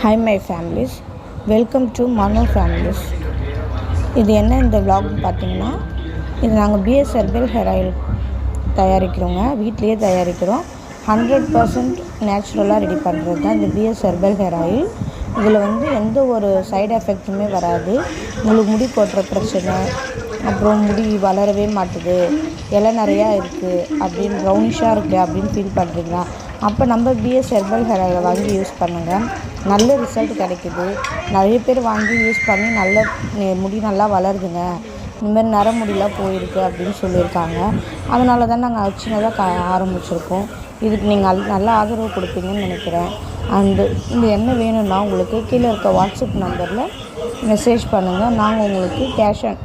Hi my families, welcome to Mano Families. இது என்ன இந்த vlog பார்த்தீங்கன்னா, இது நாங்கள் பிஎஸ் ஹெர்பல் ஹேர் ஆயில் தயாரிக்கிறோங்க. வீட்டிலேயே தயாரிக்கிறோம். 100% நேச்சுரலாக ரெடி பண்ணுறது தான் இந்த பிஎஸ் ஹெர்பல் ஹேர் ஆயில். இதில் எந்த ஒரு சைடு எஃபெக்ட்டுமே வராது. உங்களுக்கு முடி கொட்டுற பிரச்சனை, அப்புறம் முடி வளரவே மாட்டுது, இலை நிறையா இருக்குது அப்படின்னு ப்ரௌனிஷாக இருக்குது அப்படின்னு ஃபீல் பண்ணுறீங்களா, அப்போ நம்ம பிஎஸ் ஹெர்பல் ஹேர் ஆயில் வாங்கி யூஸ் பண்ணுங்கள். நல்ல ரிசல்ட் கிடைக்குது. நிறைய பேர் வாங்கி யூஸ் பண்ணி முடி நல்லா வளருதுங்க, இந்தமாதிரி நரமுடியெலாம் போயிருக்கு அப்படின்னு சொல்லியிருக்காங்க. அதனால தான் நாங்கள் சின்னதாக ஆரம்பிச்சிருக்கோம். இதுக்கு நீங்கள் நல்லா ஆதரவு கொடுப்பீங்கன்னு நினைக்கிறேன். இந்த எண்ணெய் வேணும்னா உங்களுக்கு கீழே இருக்க வாட்ஸ்அப் நம்பரில் மெசேஜ் பண்ணுங்கள். நாங்கள் உங்களுக்கு கேஷ் ஆன்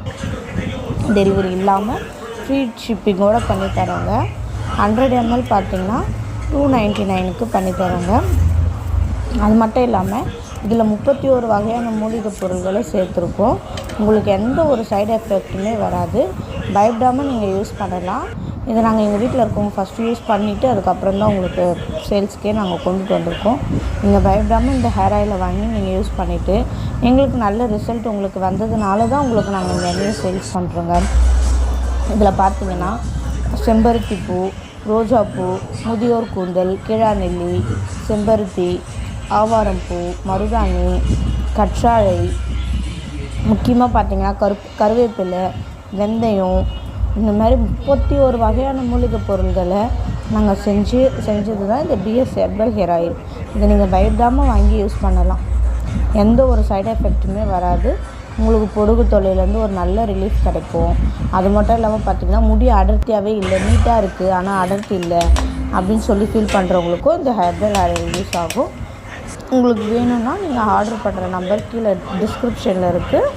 டெலிவரி இல்லாமல் ஃப்ரீ ஷிப்பிங்கோடு பண்ணித்தரோங்க. 100 ml பார்த்திங்கன்னா 299க்கு பண்ணித்தரோங்க. அது மட்டும் இல்லாமல் இதில் 31 வகையான மூலிகை பொருள்களை சேர்த்துருக்கோம். உங்களுக்கு எந்த ஒரு சைடு எஃபெக்ட்டுமே வராது. பயப்படாமல் நீங்கள் யூஸ் பண்ணலாம். இதை நாங்கள் எங்கள் வீட்டில் இருக்கவங்க ஃபஸ்ட்டு யூஸ் பண்ணிவிட்டு அதுக்கப்புறம் தான் உங்களுக்கு சேல்ஸ்க்கே நாங்கள் கொண்டுட்டு வந்திருக்கோம். நீங்கள் பயப்படாமல் இந்த ஹேர் ஆயிலை வாங்கி நீங்கள் யூஸ் பண்ணிவிட்டு எங்களுக்கு நல்ல ரிசல்ட் உங்களுக்கு வந்ததுனால தான் உங்களுக்கு நாங்கள் இந்த எண்ணெயை சேல்ஸ் பண்ணுறோங்க. இதில் பார்த்திங்கன்னா செம்பருத்தி பூ, ரோஜாப்பூ, முதியோர் கூந்தல், கிழாநெல்லி, செம்பருத்தி, ஆவாரம்பூ, மருதாணி, கற்றாழை, முக்கியமாக பார்த்திங்கன்னா கருவேப்பிலை, வெந்தயம், இந்த மாதிரி 31 வகையான மூலிகை பொருள்களை நாங்கள் செஞ்சது தான் இந்த பிஎஸ் ஹெர்பல் ஹேர் ஆயில். இதை நீங்கள் பயப்படாமல் வாங்கி யூஸ் பண்ணலாம். எந்த ஒரு சைடு எஃபெக்ட்டுமே வராது. உங்களுக்கு பொடுகு தொல்லையிலேருந்து ஒரு நல்ல ரிலீஃப் கிடைக்கும். அது மட்டும் இல்லாமல் பார்த்திங்கன்னா முடி அடர்த்தியாகவே இல்லை, நீட்டாக இருக்குது ஆனால் அடர்த்தி இல்லை அப்படின்னு சொல்லி ஃபீல் பண்ணுறவங்களுக்கும் இந்த ஹெர்பல் ஆயில் யூஸ் ஆகும். உங்களுக்கு வேணும்னா நீங்கள் ஆர்டர் பண்ணுற நம்பர் கீழே டிஸ்கிரிப்ஷனில் இருக்குது.